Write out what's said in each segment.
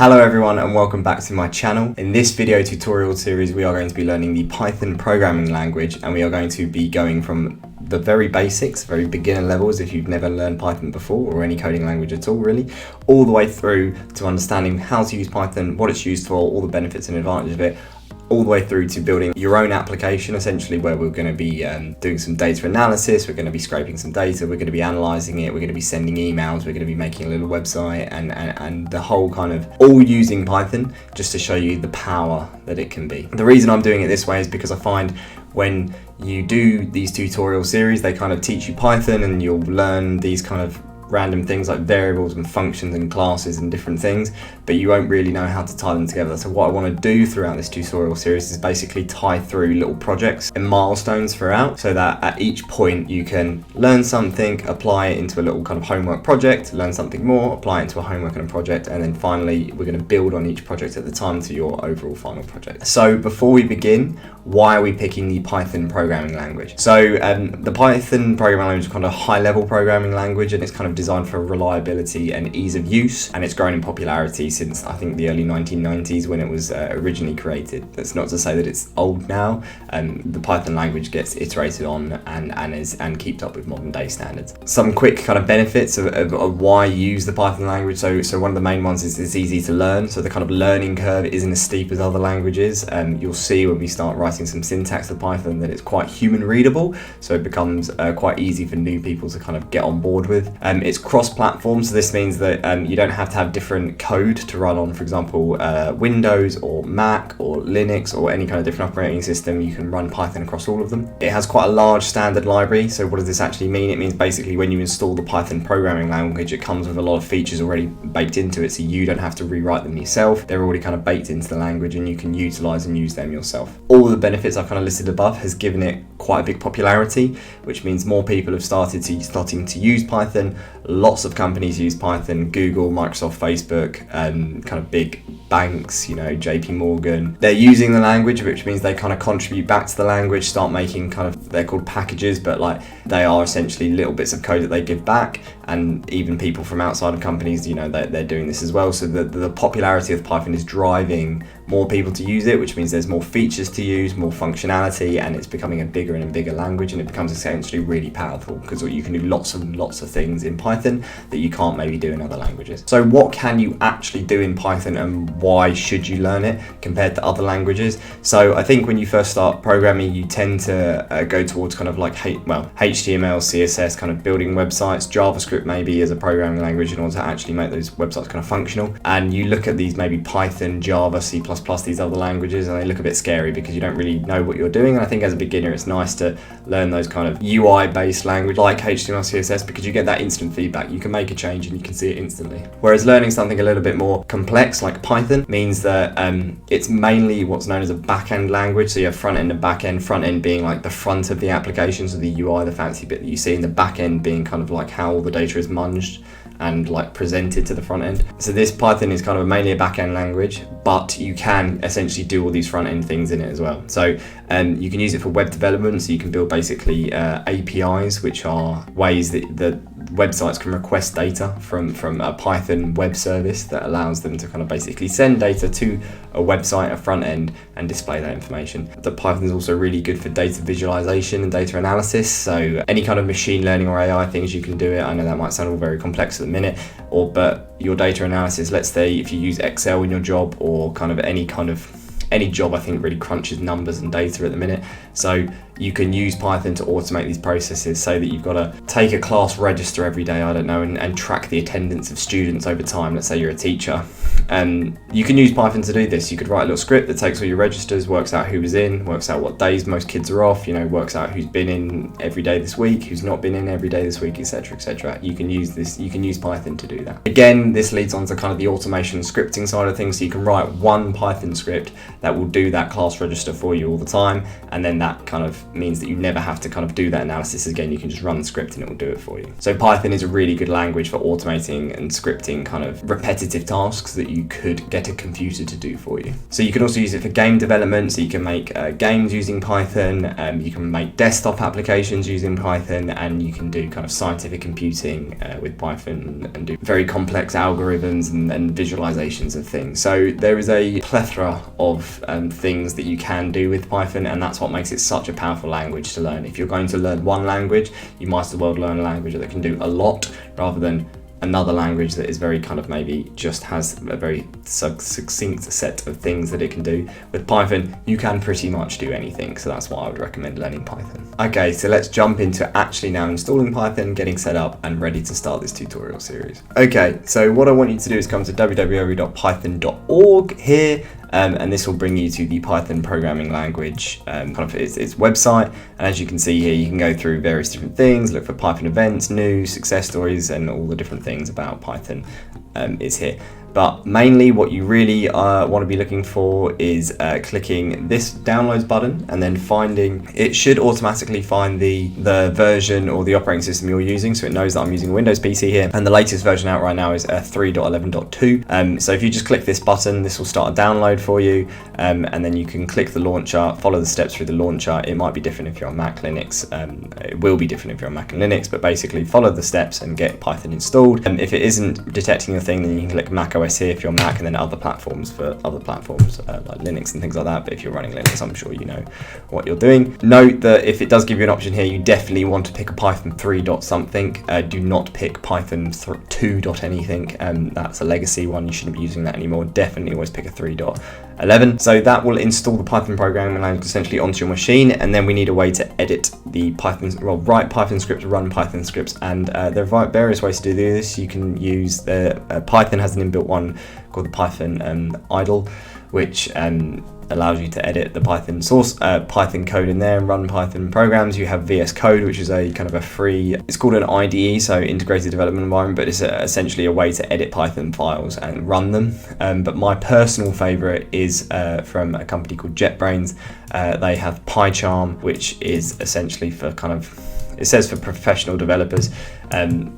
Hello everyone and welcome back to my channel. In this video tutorial series we are going to be learning the Python programming language, and we are going to be going from the very basics, very beginner levels if you've never learned Python before or any coding language at all really, all the way through to understanding how to use Python, what it's used for, all the benefits and advantages of it, all the way through to building your own application essentially, where we're going to be doing some data analysis, we're going to be scraping some data, we're going to be analysing it, we're going to be sending emails, we're going to be making a little website and the whole kind of all using Python just to show you the power that it can be. The reason I'm doing it this way is because I find when you do these tutorial series, they kind of teach you Python and you'll learn these kind of random things like variables and functions and classes and different things, but you won't really know how to tie them together. So what I want to do throughout this tutorial series is basically tie through little projects and milestones throughout, so that at each point you can learn something, apply it into a little kind of homework project, learn something more, apply it into a homework and a project, and then finally we're going to build on each project at the time to your overall final project. So before we begin, why are we picking the Python programming language? So the Python programming language is kind of a high-level programming language, and it's kind of designed for reliability and ease of use, and it's grown in popularity since I think the early 1990s when it was originally created. That's not to say that it's old now. The Python language gets iterated on and keeps up with modern day standards. Some quick kind of benefits of why use the Python language. So one of the main ones is it's easy to learn, so the kind of learning curve isn't as steep as other languages. You'll see when we start writing some syntax of Python that it's quite human readable, so it becomes quite easy for new people to kind of get on board with. It's cross-platform, so this means that you don't have to have different code to run on, for example, Windows or Mac or Linux or any kind of different operating system. You can run Python across all of them. It has quite a large standard library. So what does this actually mean? It means basically when you install the Python programming language, it comes with a lot of features already baked into it, so you don't have to rewrite them yourself. They're already kind of baked into the language and you can utilize and use them yourself. All the benefits I've kind of listed above has given it quite a big popularity, which means more people have starting to use Python. Lots of companies use Python: Google, Microsoft, Facebook, kind of big banks, JP Morgan. They're using the language, which means they kind of contribute back to the language, start making kind of, they're called packages, but like they are essentially little bits of code that they give back. And even people from outside of companies, they're doing this as well. So the popularity of Python is driving more people to use it, which means there's more features to use, more functionality, and it's becoming a bigger and a bigger language, and it becomes essentially really powerful because you can do lots and lots of things in Python that you can't maybe do in other languages. So what can you actually do in Python, and why should you learn it compared to other languages? So I think when you first start programming, you tend to go towards kind of like HTML, CSS, kind of building websites, JavaScript maybe as a programming language in order to actually make those websites kind of functional. And you look at these maybe Python, Java, C++, these other languages, and they look a bit scary because you don't really know what you're doing. And I think as a beginner it's nice to learn those kind of UI based language like HTML, CSS, because you get that instant feedback. You can make a change and you can see it instantly. Whereas learning something a little bit more complex like Python means that it's mainly what's known as a back-end language. So you have front end and back end, front end being like the front of the application, so the UI, the fancy bit that you see, and the back end being kind of like how all the data is munged and like presented to the front end. So this Python is kind of mainly a back-end language, but you can essentially do all these front-end things in it as well. So you can use it for web development, so you can build basically APIs, which are ways that the websites can request data from a Python web service that allows them to kind of basically send data to a website, a front end, and display that information. The Python is also really good for data visualization and data analysis, so any kind of machine learning or AI things you can do it. I know that might sound all very complex at the minute, but your data analysis, let's say if you use Excel in your job, or kind of any job I think really crunches numbers and data at the minute. So you can use Python to automate these processes, so that you've got to take a class register every day, I don't know, and track the attendance of students over time. Let's say you're a teacher. You can use Python to do this. You could write a little script that takes all your registers, works out who was in, works out what days most kids are off, works out who's been in every day this week, who's not been in every day this week, etc., etc. You can use Python to do that. Again, this leads on to kind of the automation and scripting side of things. So you can write one Python script that will do that class register for you all the time, and then that kind of means that you never have to kind of do that analysis again. You can just run the script and it will do it for you. So Python is a really good language for automating and scripting kind of repetitive tasks that you you could get a computer to do for you. So you can also use it for game development, so you can make games using Python, you can make desktop applications using Python, and you can do kind of scientific computing with Python and do very complex algorithms and visualizations of things. So there is a plethora of things that you can do with Python, and that's what makes it such a powerful language to learn. If you're going to learn one language, you might as well learn a language that can do a lot rather than another language that is very kind of maybe just has a very succinct set of things that it can do. With Python, you can pretty much do anything, so that's why I would recommend learning Python. Okay, so let's jump into actually now installing Python, getting set up and ready to start this tutorial series. Okay, so what I want you to do is come to www.python.org here, and this will bring you to the Python programming language kind of its website. And as you can see here, you can go through various different things, look for Python events, news, success stories, and all the different things about Python is here. But mainly what you really want to be looking for is clicking this downloads button and then finding, it should automatically find the version or the operating system you're using, so it knows that I'm using a Windows PC here, and the latest version out right now is 3.11.2. So if you just click this button, this will start a download for you, and then you can click the launcher, follow the steps through the launcher. It might be different if you're on Mac Linux, it will be different if you're on Mac and Linux, but basically follow the steps and get Python installed. And if it isn't detecting the thing, then you can click Mac OS here if you're Mac, and then other platforms for other platforms like Linux and things like that. But if you're running Linux, I'm sure you know what you're doing. Note that if it does give you an option here, you definitely want to pick a Python 3 dot something. Do not pick Python 2 dot anything. That's a legacy one. You shouldn't be using that anymore. Definitely always pick a 3.11. So that will install the Python programming language essentially onto your machine, and then we need a way to edit the Python, well, write Python scripts, run Python scripts, and there are various ways to do this. You can use Python has an inbuilt one called the Python idle, which allows you to edit the Python source Python code in there and run Python programs. You have VS Code, which is a kind of a free, it's called an IDE, so integrated development environment, but it's essentially a way to edit Python files and run them. But my personal favorite is from a company called JetBrains. They have PyCharm, which is essentially for kind of, it says for professional developers.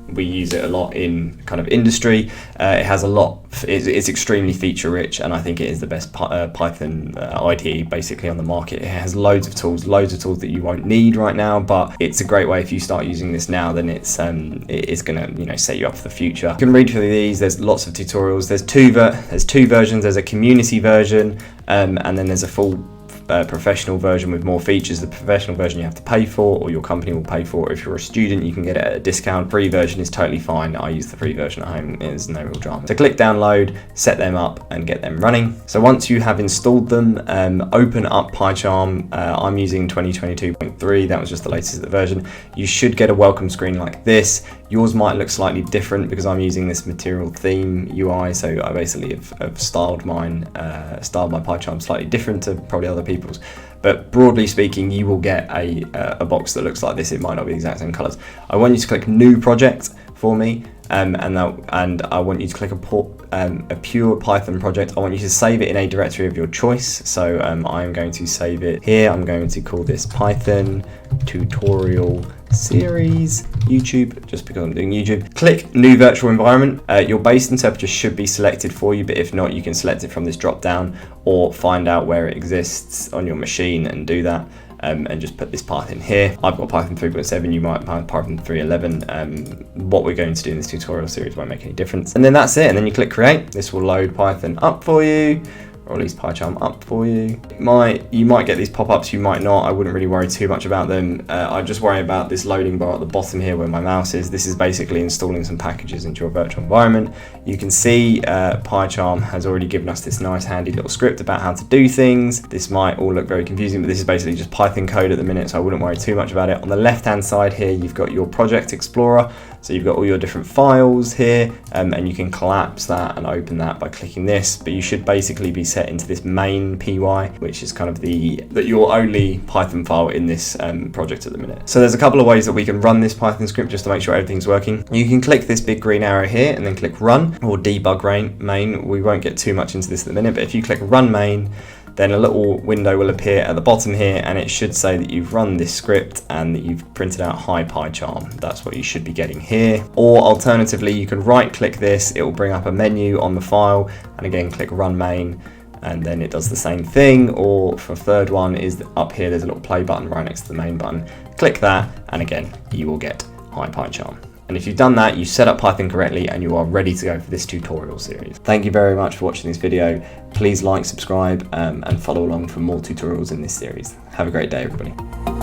We use it a lot in kind of industry. It has a lot, it's extremely feature rich, and I think it is the best Python IDE basically on the market. It has loads of tools that you won't need right now, but it's a great way. If you start using this now, then it is going to set you up for the future. You can read through these. There's lots of tutorials. There's two versions. There's a community version, and then there's a full professional version with more features. The professional version you have to pay for, or your company will pay for. If you're a student, you can get it at a discount. Free version is totally fine. I use the free version at home. There's no real drama. So click download, set them up, and get them running. So once you have installed them, open up PyCharm. I'm using 2022.3. That was just the latest version. You should get a welcome screen like this. Yours might look slightly different because I'm using this material theme UI, so I basically have styled my PyCharm slightly different to probably other people's. But broadly speaking, you will get a box that looks like this. It might not be the exact same colors. I want you to click New Project for me, and I want you to click a pure Python project. I want you to save it in a directory of your choice. So I'm going to save it here. I'm going to call this Python tutorial series YouTube, just because I'm doing YouTube. Click new virtual environment. Your base interpreter should be selected for you, but if not, you can select it from this drop down or find out where it exists on your machine and do that. And just put this path in here. I've got Python 3.7, you might have Python 3.11. What we're going to do in this tutorial series won't make any difference. And then that's it, and then you click create. This will load Python up for you, or at least PyCharm up for you. You might get these pop-ups, you might not. I wouldn't really worry too much about them. I just worry about this loading bar at the bottom here where my mouse is. This is basically installing some packages into your virtual environment. You can see PyCharm has already given us this nice handy little script about how to do things. This might all look very confusing, but this is basically just Python code at the minute, so I wouldn't worry too much about it. On the left-hand side here, you've got your project explorer. So you've got all your different files here, and you can collapse that and open that by clicking this, but you should basically be set into this main py, which is kind of your only Python file in this project at the minute. So there's a couple of ways that we can run this Python script just to make sure everything's working. You can click this big green arrow here and then click run or debug main. We won't get too much into this at the minute, but if you click run main, then a little window will appear at the bottom here, and it should say that you've run this script and that you've printed out HiPyCharm. That's what you should be getting here. Or alternatively, you can right click this, it will bring up a menu on the file, and again click Run Main, and then it does the same thing. Or for third one is up here, there's a little play button right next to the main button. Click that, and again, you will get HiPyCharm. And if you've done that, you set up Python correctly and you are ready to go for this tutorial series. Thank you very much for watching this video. Please like, subscribe, and follow along for more tutorials in this series. Have a great day, everybody.